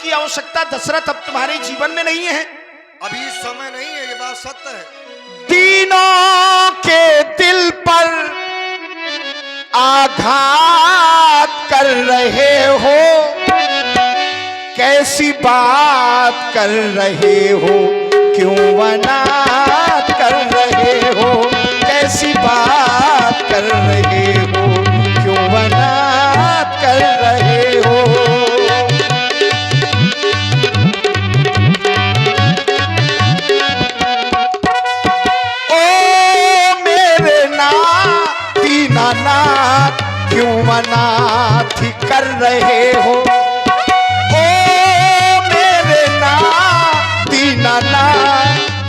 की आवश्यकता दशरथ अब तुम्हारे जीवन में नहीं है। अभी समय नहीं है, ये बात सत्य है। तीनों के दिल पर आघात कर रहे हो, कैसी बात कर रहे हो, क्यों अनाथ कर रहे हो, कैसी बात कर रहे हो, क्यों अनाथ कर रहे हो। ओ मेरे नाती नाथ क्यों अनाथ कर रहे हो,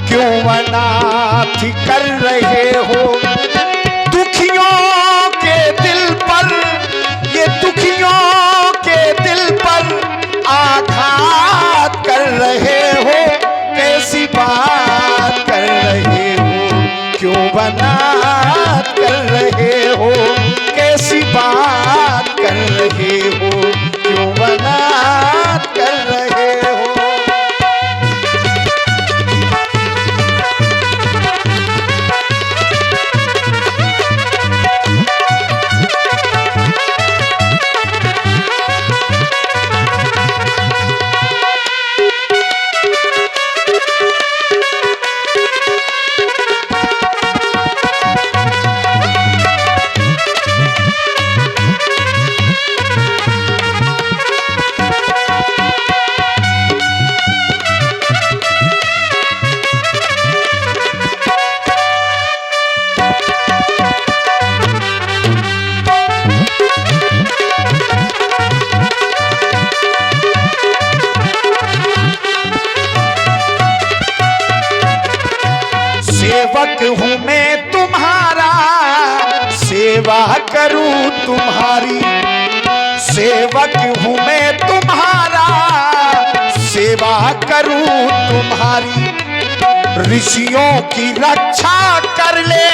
क्यों अनाथ कर रहे हो। दुखियों के दिल पर, ये दुखियों के दिल पर आघात कर रहे हो, कैसी बात कर रहे हो, क्यों अनाथ कर रहे हो, कैसी बात कर रहे हो, क्यों अनाथ कर रहे हो। सेवक हूँ मैं तुम्हारा, सेवा करूँ तुम्हारी, सेवक हूँ मैं तुम्हारा, सेवा करूँ तुम्हारी। ऋषियों की रक्षा कर ले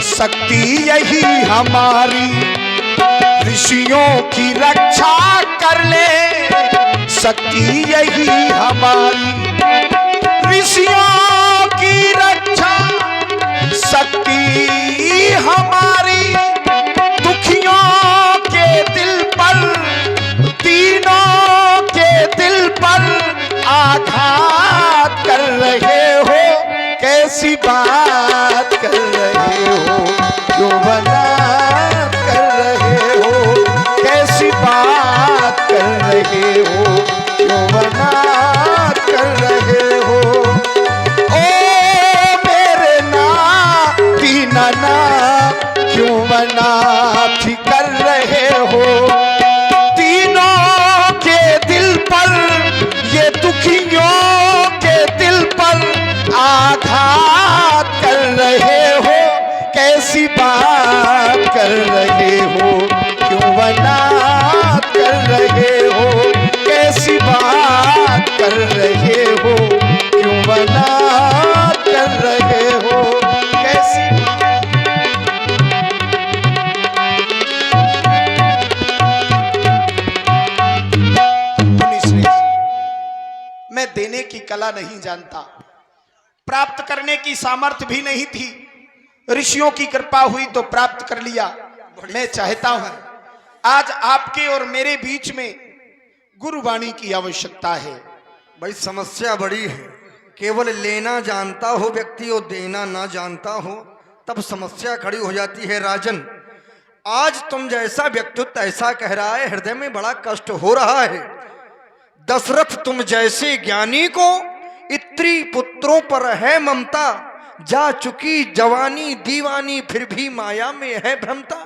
शक्ति यही हमारी, ऋषियों की रक्षा कर ले शक्ति यही हमारी। ऋषियों की रक्षा शक्ति हमारी, दुखियों के दिल पर, तीनों के दिल पर आघात कर रहे हो, कैसी बात कर रहे हो, क्यों अनाथ कर रहे हो, कैसी बात कर रहे हो, क्यों अनाथ कर रहे हो। नाथ क्यों अनाथ कर रहे हो, तीनों के दिल पर, ये दुखियों के दिल पर आघात कर रहे हो, कैसी बात कर रहे हो, क्यों अनाथ कर रहे हो, कैसी बात कर रहे हो, क्यों अनाथ कर रहे हो, कैसी। मैं देने की कला नहीं जानता, प्राप्त करने की सामर्थ्य भी नहीं थी, ऋषियों की कृपा हुई तो प्राप्त कर लिया। मैं चाहता हूं आज आपके और मेरे बीच में गुरुवाणी की आवश्यकता है। भाई समस्या बड़ी है, केवल लेना जानता हो व्यक्ति और देना ना जानता हो तब समस्या खड़ी हो जाती है। राजन, आज तुम जैसा व्यक्तित्व ऐसा कह रहा है, हृदय में बड़ा कष्ट हो रहा है। दशरथ तुम जैसे ज्ञानी को इत्री पुत्रों पर है ममता, जा चुकी जवानी दीवानी फिर भी माया में है भ्रमता।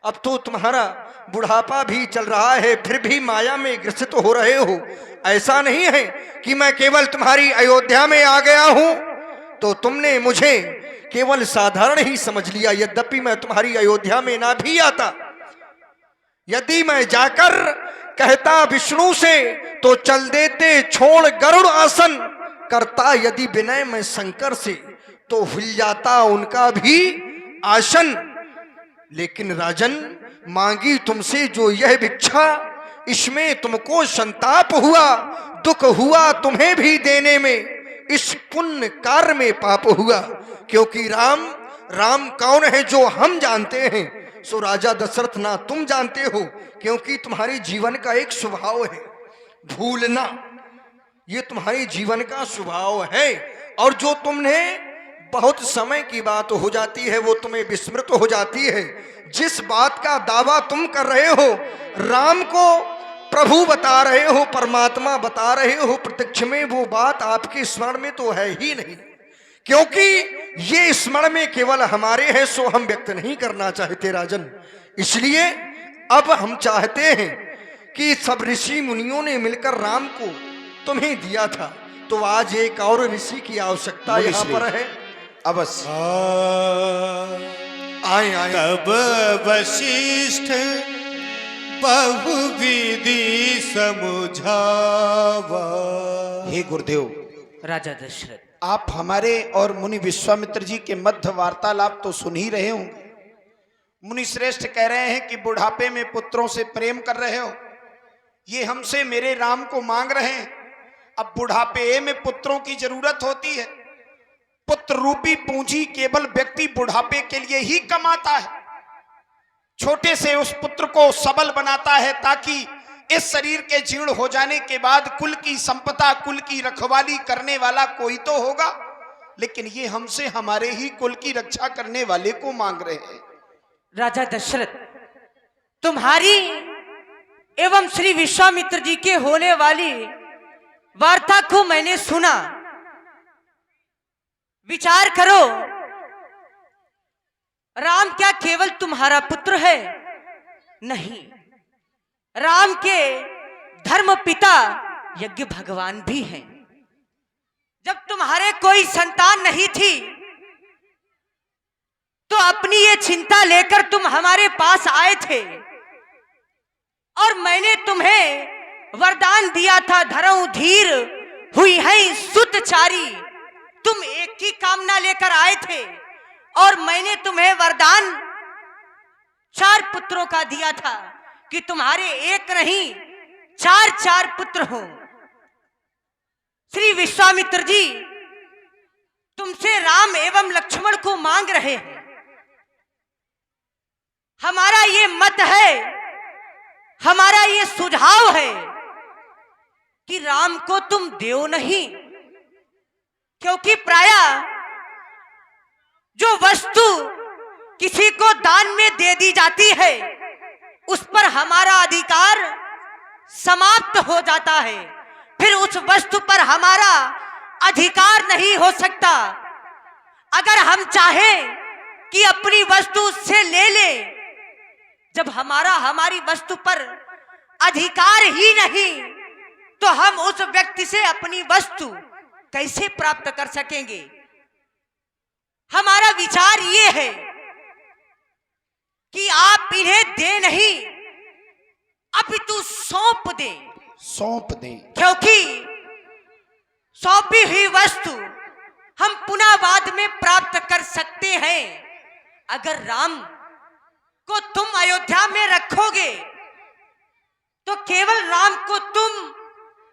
अब तो तुम्हारा बुढ़ापा भी चल रहा है, फिर भी माया में ग्रसित हो रहे हो। ऐसा नहीं है कि मैं केवल तुम्हारी अयोध्या में आ गया हूं तो तुमने मुझे केवल साधारण ही समझ लिया। यद्यपि मैं तुम्हारी अयोध्या में ना भी आता, यदि मैं जाकर कहता विष्णु से तो चल देते छोड़ गरुड़ आसन, करता यदि विनय में शंकर से तो हिल जाता उनका भी आसन। लेकिन राजन, मांगी तुमसे जो यह भिक्षा इसमें तुमको संताप हुआ, दुख हुआ तुम्हें भी देने में, इस पुण्य कार्य में पाप हुआ। क्योंकि राम कौन है जो हम जानते हैं, सो राजा दशरथ ना तुम जानते हो। क्योंकि तुम्हारे जीवन का एक स्वभाव है भूलना, ये तुम्हारे जीवन का स्वभाव है। और जो तुमने बहुत समय की बात हो जाती है वो तुम्हें विस्मृत हो जाती है। जिस बात का दावा तुम कर रहे हो, राम को प्रभु बता रहे हो, परमात्मा बता रहे हो प्रत्यक्ष में, वो बात आपके स्मरण में तो है ही नहीं। क्योंकि ये स्मरण में केवल हमारे हैं, सो हम व्यक्त नहीं करना चाहते राजन। इसलिए अब हम चाहते हैं कि सब ऋषि मुनियों ने मिलकर राम को तुम्हें दिया था, तो आज एक और ऋषि की आवश्यकता यहाँ पर है। अवश्य आए आए। तब वशिष्ठ बहुविधि समझावा। हे गुरुदेव, राजा दशरथ, आप हमारे और मुनि विश्वामित्र जी के मध्य वार्तालाप तो सुन ही रहे होंगे। मुनि श्रेष्ठ कह रहे हैं कि बुढ़ापे में पुत्रों से प्रेम कर रहे हो, ये हमसे मेरे राम को मांग रहे हैं। अब बुढ़ापे में पुत्रों की जरूरत होती है। पुत्र रूपी पूंजी केवल व्यक्ति बुढ़ापे के लिए ही कमाता है। छोटे से उस पुत्र को सबल बनाता है ताकि इस शरीर के जीर्ण हो जाने के बाद कुल की संपदा, कुल की रखवाली करने वाला कोई तो होगा। लेकिन ये हमसे हमारे ही कुल की रक्षा करने वाले को मांग रहे हैं। राजा दशरथ, तुम्हारी एवं श्री विश्वामित्र जी के होने वाली वार्ता को मैंने सुना। विचार करो, राम क्या केवल तुम्हारा पुत्र है? नहीं, राम के धर्म पिता यज्ञ भगवान भी हैं। जब तुम्हारे कोई संतान नहीं थी तो अपनी ये चिंता लेकर तुम हमारे पास आए थे और मैंने तुम्हें वरदान दिया था, धरऊ धीर हुई है सुतचारी। तुम एक ही कामना लेकर आए थे और मैंने तुम्हें वरदान 4 पुत्रों का दिया था कि तुम्हारे एक नहीं 4 पुत्र हो। श्री विश्वामित्र जी तुमसे राम एवं लक्ष्मण को मांग रहे हैं। हमारा ये मत है, हमारा ये सुझाव है कि राम को तुम देओ नहीं, क्योंकि प्रायः जो वस्तु किसी को दान में दे दी जाती है उस पर हमारा अधिकार समाप्त हो जाता है, फिर उस वस्तु पर हमारा अधिकार नहीं हो सकता। अगर हम चाहें कि अपनी वस्तु उससे ले ले, जब हमारी वस्तु पर अधिकार ही नहीं, तो हम उस व्यक्ति से अपनी वस्तु कैसे प्राप्त कर सकेंगे? हमारा विचार ये है कि आप इन्हें दे नहीं, अपितु सौंप दें, क्योंकि सौंपी हुई वस्तु हम पुनः बाद में प्राप्त कर सकते हैं। अगर राम को तुम अयोध्या में रखोगे तो केवल राम को तुम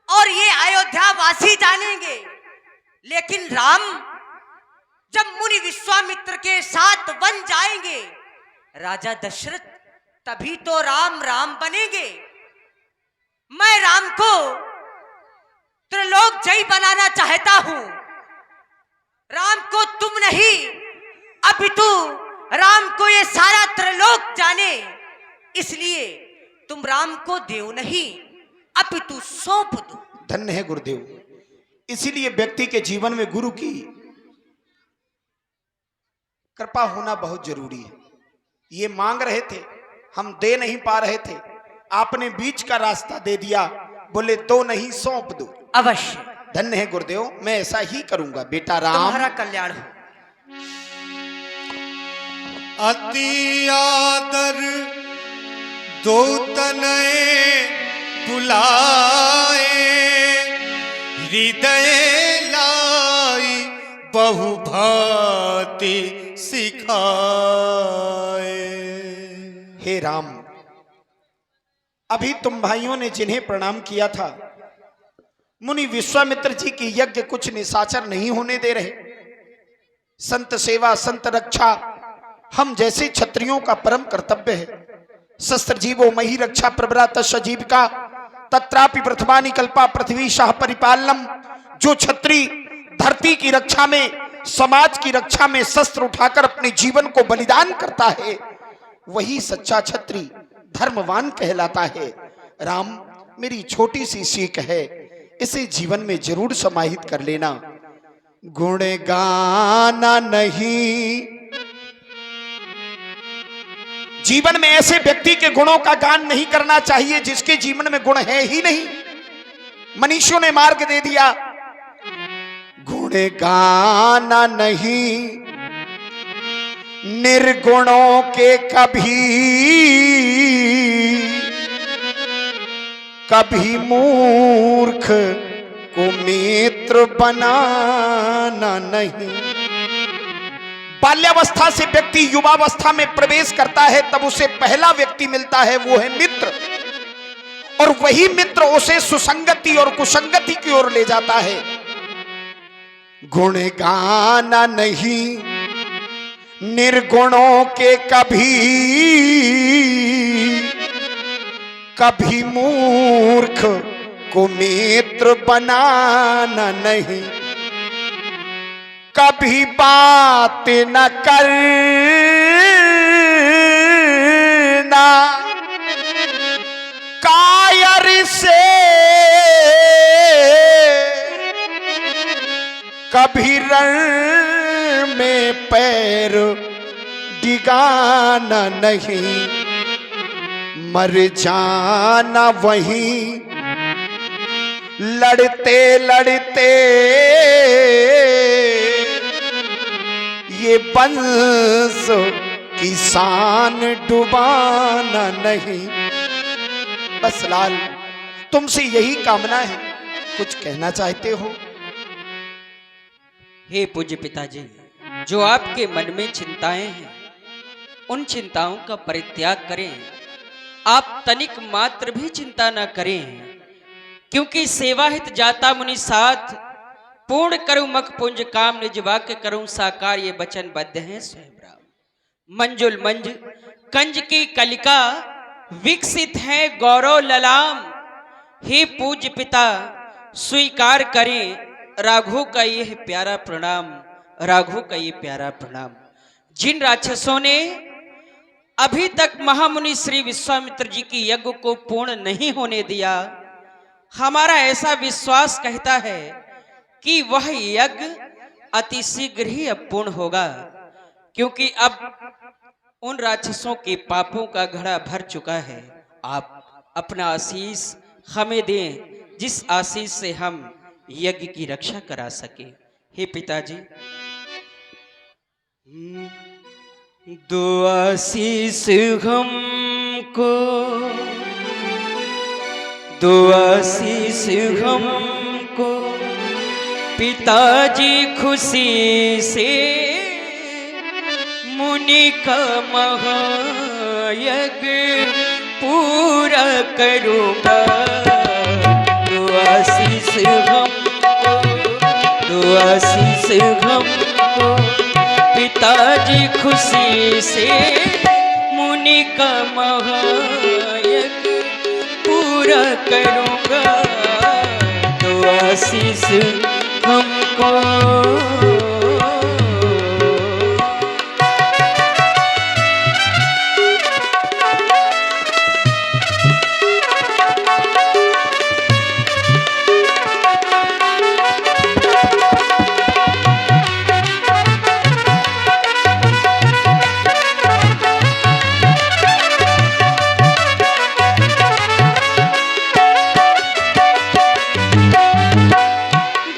और ये अयोध्या वासी जानेंगे, लेकिन राम जब मुनि विश्वामित्र के साथ वन जाएंगे, राजा दशरथ, तभी तो राम राम बनेंगे। मैं राम को त्रिलोक जय बनाना चाहता हूं। राम को तुम नहीं, अपितु राम को ये सारा त्रिलोक जाने, इसलिए तुम राम को देव नहीं अपितु सौंप दो। धन्य है गुरुदेव। इसीलिए व्यक्ति के जीवन में गुरु की कृपा होना बहुत जरूरी है। ये मांग रहे थे, हम दे नहीं पा रहे थे, आपने बीच का रास्ता दे दिया, बोले दो नहीं सौंप दो। अवश्य। धन्य है गुरुदेव, मैं ऐसा ही करूंगा। बेटा राम, तुम्हारा कल्याण हो। अति आदर दो तनये बुलाए, हृदय लाई बहु भांति सिखाए। हे राम, अभी तुम भाइयों ने जिन्हें प्रणाम किया था, मुनि विश्वामित्र जी की यज्ञ कुछ निशाचर नहीं होने दे रहे। संत सेवा, संत रक्षा हम जैसे क्षत्रियों का परम कर्तव्य है। शस्त्र जीवो मही रक्षा प्रबरा तस्य जीविका तत्रापि प्रथमानि कल्पा पृथ्वी शाह परिपालनम। जो क्षत्रिय धरती की रक्षा में, समाज की रक्षा में शस्त्र उठाकर अपने जीवन को बलिदान करता है, वही सच्चा क्षत्रिय धर्मवान कहलाता है। राम, मेरी छोटी सी सीख है, इसे जीवन में जरूर समाहित कर लेना। गुण गाना नहीं, जीवन में ऐसे व्यक्ति के गुणों का गान नहीं करना चाहिए जिसके जीवन में गुण है ही नहीं। मनीषियों ने मार्ग दे दिया, गुण गाना नहीं निर्गुणों के कभी मूर्ख को मित्र बनाना नहीं। बाल्यावस्था से व्यक्ति युवावस्था में प्रवेश करता है, तब उसे पहला व्यक्ति मिलता है, वो है मित्र। और वही मित्र उसे सुसंगति और कुसंगति की ओर ले जाता है। गुण गाना नहीं निर्गुणों के कभी मूर्ख को मित्र बनाना नहीं। कभी बात न करना कायर से, कभी रण में पैर डिगाना नहीं। मर जाना वहीं लड़ते लड़ते, ये बंस की शान डुबाना नहीं। बस लाल, तुमसे यही कामना है, कुछ कहना चाहते हो? हे पूज्य पिताजी, जो आपके मन में चिंताएं हैं, उन चिंताओं का परित्याग करें। आप तनिक मात्र भी चिंता न करें, क्योंकि सेवा हित जाता मुनि साथ पूर्ण करूं मख पुंज काम निज वाक्य करूं साकार, ये वचन बद्ध हैं स्वयं राम। मंजुल मंज कंज की कलिका विकसित है गौरव ललाम। हे पूज्य पिता, स्वीकार करें राघु का यह प्यारा प्रणाम, राघु का ये प्यारा प्रणाम। जिन राक्षसों ने अभी तक महामुनि श्री विश्वामित्र जी की यज्ञ को पूर्ण नहीं होने दिया, हमारा ऐसा विश्वास कहता है कि वह यज्ञ अति शीघ्र ही अब पूर्ण होगा, क्योंकि अब उन राक्षसों के पापों का घड़ा भर चुका है। आप अपना आशीष हमें दें, जिस आशीष से हम यज्ञ की रक्षा करा सके। हे पिताजी, दो आशीष हमको, दो आशीष हमको पिताजी खुशी से, मुनि का महायज्ञ पूरा करूँगा। दो आशीष हमको, दो आशीष हमको पिताजी खुशी से, मुनि का महायज्ञ पूरा करूँगा। दो आशीष हमको।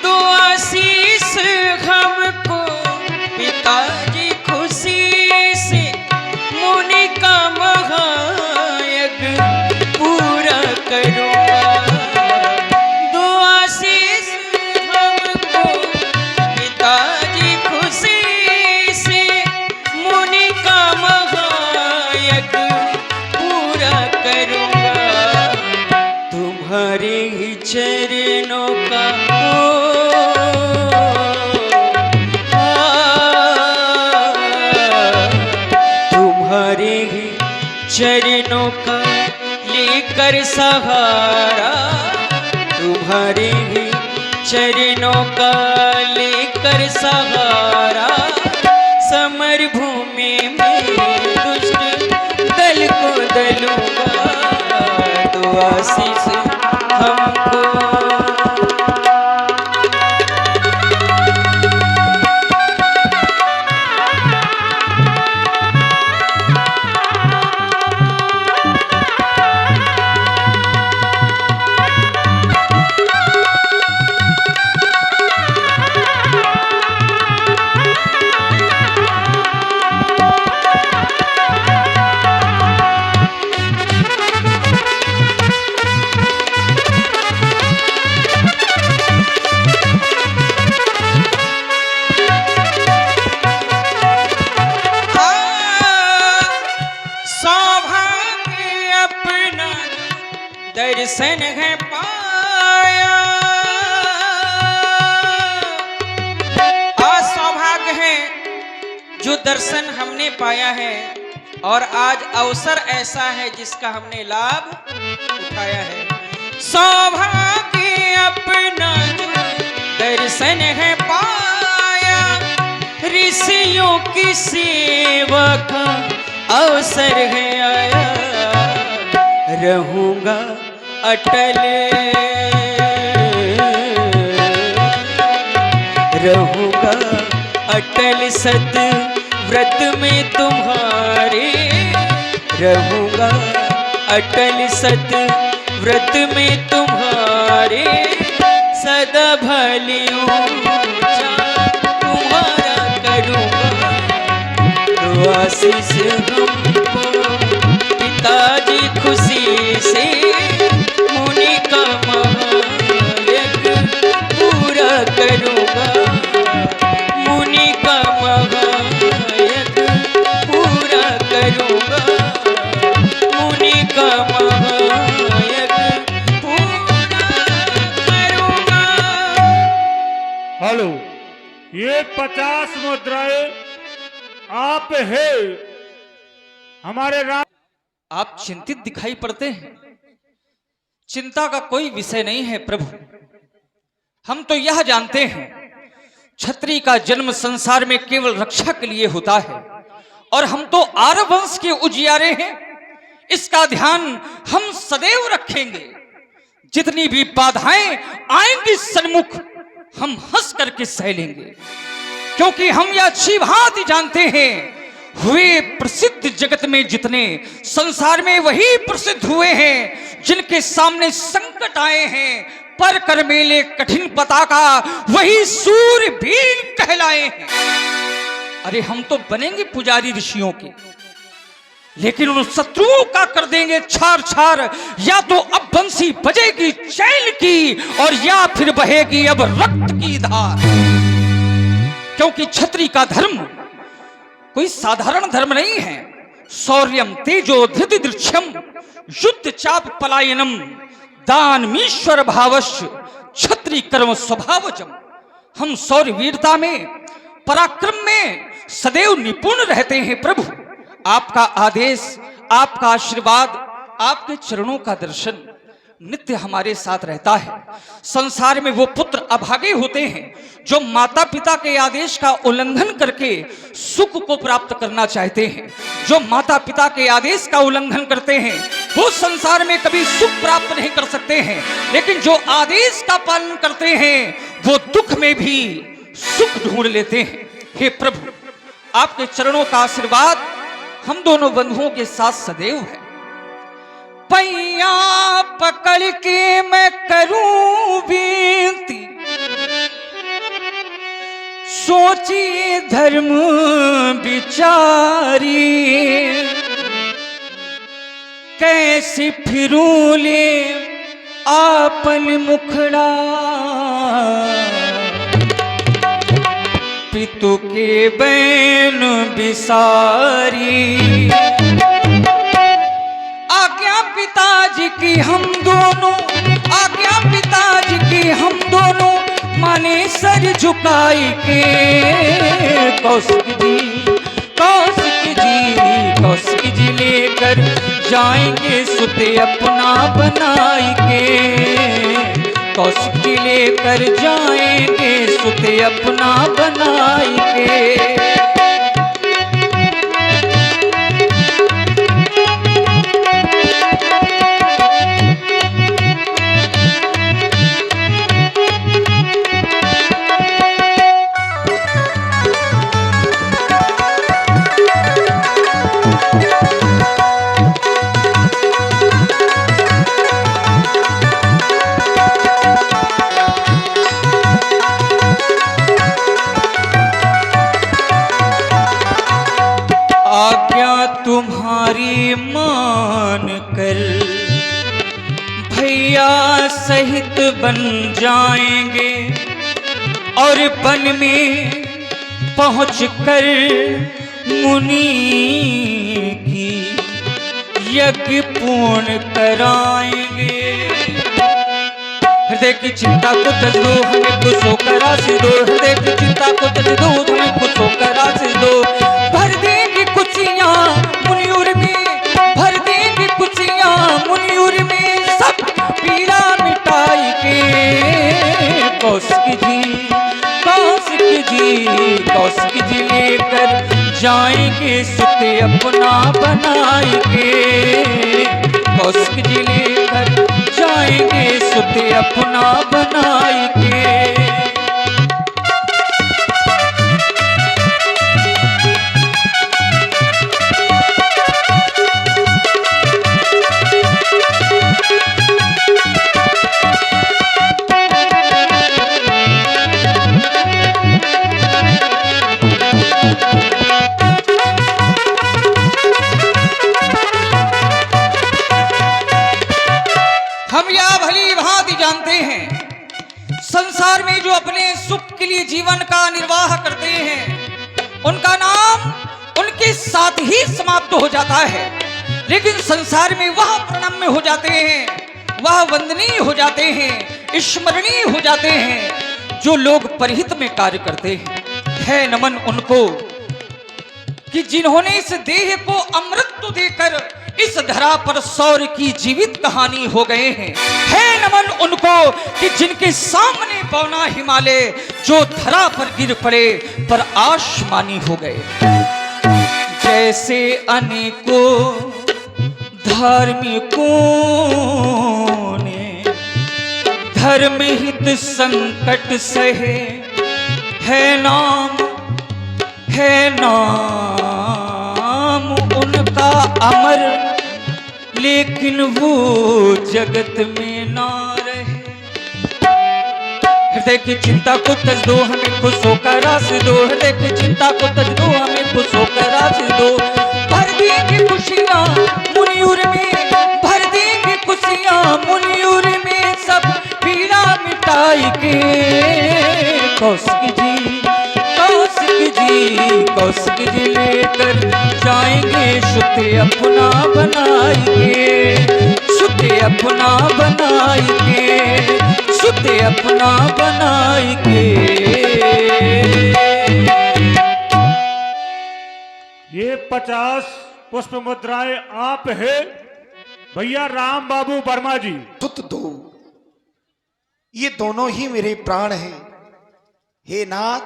दो आशीष चरणों का तुम्हारे ही चरणों का लेकर सहारा, तुम्हारे ही चरणों का लेकर सहारा, समर भूमि में दुष्ट दल को दलूंगा, तो आशीष हमको। दर्शन है पाया, आज सौभाग्य है जो दर्शन हमने पाया है, और आज अवसर ऐसा है जिसका हमने लाभ उठाया है। सौभाग्य अपना दर्शन है पाया, ऋषियों की सेवा का अवसर है आया, रहूंगा अटल, रहूंगा अटल सत व्रत में तुम्हारे, रहूंगा अटल सत व्रत में तुम्हारे, सदा भलियों तुम्हारा करूंगा, तो आशीष हमको पिताजी खुशी से मुनि का महायज्ञ पूरा करूंगा, मुनि का महायज्ञ पूरा करूंगा, मुनि का महायज्ञ पूरा करूंगा। हेलो, ये 50 मुद्राएं आप है हमारे राम। आप चिंतित दिखाई पड़ते हैं। चिंता का कोई विषय नहीं है प्रभु। हम तो यह जानते हैं क्षत्रिय का जन्म संसार में केवल रक्षा के लिए होता है, और हम तो आर्य वंश के उजियारे हैं। इसका ध्यान हम सदैव रखेंगे। जितनी भी बाधाएं आएंगी सन्मुख, हम हंस करके सह लेंगे, क्योंकि हम यह अच्छी भांति जानते हैं हुए प्रसिद्ध जगत में जितने संसार में वही प्रसिद्ध हुए हैं जिनके सामने संकट आए हैं, पर कर मेले कठिन पताका वही सूरवीर कहलाए हैं। अरे हम तो बनेंगे पुजारी ऋषियों के, लेकिन उन शत्रुओं का कर देंगे छार छार। या तो अब बंसी बजेगी चैल की, और या फिर बहेगी अब रक्त की धार। क्योंकि क्षत्रिय का धर्म कोई साधारण धर्म नहीं है। शौर्यम तेजो धृति दृक्षम युद्ध चाप पलायनम दानमीश्वर भावश्च क्षत्रिय कर्म स्वभावजम। हम शौर्य वीरता में, पराक्रम में सदैव निपुण रहते हैं प्रभु। आपका आदेश, आपका आशीर्वाद, आपके चरणों का दर्शन नित्य हमारे साथ रहता है। संसार में वो पुत्र अभागे होते हैं जो माता पिता के आदेश का उल्लंघन करके सुख को प्राप्त करना चाहते हैं। जो माता पिता के आदेश का उल्लंघन करते हैं वो संसार में कभी सुख प्राप्त नहीं कर सकते हैं, लेकिन जो आदेश का पालन करते हैं वो दुख में भी सुख ढूंढ लेते हैं। हे प्रभु, आपके चरणों का आशीर्वाद हम दोनों बंधुओं के साथ सदैव है। पैया पकड़ के मैं करूं बेनती, सोचिए धर्म विचारी, कैसे फिरूं ले आपन मुखड़ा, पितु के बैन बिसारी। आज्ञा पिता पिताजी की हम दोनों, आज्ञा पिताजी की हम दोनों माने सर झुकाई के। कौशिक जी लेकर जाएंगे सुते अपना बनाई के। कौशिक जी लेकर जाएंगे सुते अपना बनाई के। तुम्हारी मान कर भैया सहित बन जाएंगे और वन में पहुंचकर मुनि की यज्ञ पूर्ण कराएंगे। हृदय की चिंता को तज दो, हमें कुछ होकर आशीष दो। हृदय की चिंता को तज दो, हमें कुछ होकर आशीष दो। भर देंगे कुचियां मुनियुर में, भर देंगे कुचियां मुनियुर में, सब पीड़ा मिटाई के। कौशिक जी लेकर जाएंगे सुते अपना बनाएंगे। कौशिक जी लेकर जाएंगे सुते अपना बनाएंगे। संसार में जो अपने सुख के लिए जीवन का निर्वाह करते हैं उनका नाम उनके साथ ही समाप्त हो जाता है, लेकिन संसार में वह प्रणम्य हो जाते हैं, वह वंदनीय हो जाते हैं, स्मरणीय हो जाते हैं जो लोग परहित में कार्य करते हैं। है नमन उनको कि जिन्होंने इस देह को अमृत देकर इस धरा पर सौर की जीवित कहानी हो गए हैं। है नमन उनको कि जिनके सामने पौना हिमालय जो धरा पर गिर पड़े पर आसमानी हो गए। जैसे अनेकों धार्मिकों ने धर्म हित संकट सहे, है नाम उनका अमर, लेकिन वो जगत में ना रहे। हृदय की चिंता को तज दो, हमें खुश होकर आशीष दो। हृदय की चिंता को तज दो, हमें खुश होकर आशीष दो। भर देंगे खुशियां मुनियुर में, भर देंगे खुशियां मुनियुर में, सब पीड़ा मिटाई के। कौशिक जी लेकर जाएंगे सुते अपना बनाएंगे, सुते अपना बनाएंगे, सुते अपना बनाएंगे। ये 50 पुष्प मुद्राएं आप है भैया राम बाबू वर्मा जी। सुत दो, ये दोनों ही मेरे प्राण हैं। हे नाथ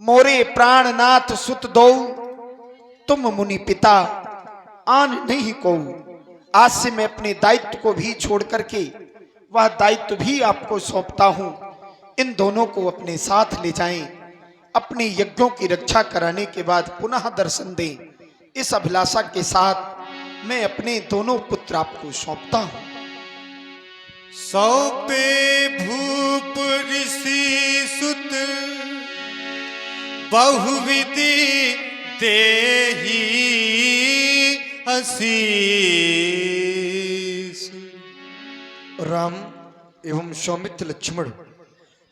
मोरे प्राणनाथ सुत दो, तुम मुनि पिता आन नहीं को। आज से मैं अपने दायित्व को भी छोड़ करके वह दायित्व भी आपको सौंपता हूं। इन दोनों को अपने साथ ले जाएं, अपने यज्ञों की रक्षा कराने के बाद पुनः दर्शन दें। इस अभिलाषा के साथ मैं अपने दोनों पुत्र आपको सौंपता हूं। सौंपे भूप ऋषि सुत बहुविधि देहि आशीष। राम एवं सौमित्र लक्ष्मण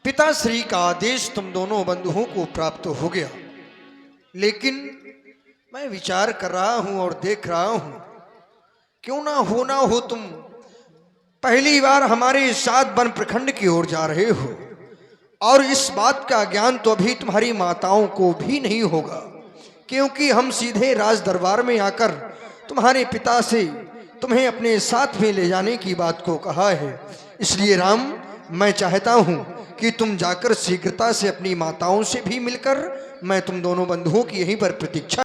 पिता श्री का आदेश तुम दोनों बंधुओं को प्राप्त हो गया, लेकिन मैं विचार कर रहा हूं और देख रहा हूं क्यों ना हो तुम पहली बार हमारे साथ वन प्रखंड की ओर जा रहे हो, और इस बात का ज्ञान तो अभी तुम्हारी माताओं को भी नहीं होगा, क्योंकि हम सीधे राज दरबार में आकर तुम्हारे पिता से तुम्हें अपने साथ में ले जाने की बात को कहा है। इसलिए राम, मैं चाहता हूं कि तुम जाकर शीघ्रता से अपनी माताओं से भी मिलकर मैं तुम दोनों बंधुओं की यहीं पर प्रतीक्षा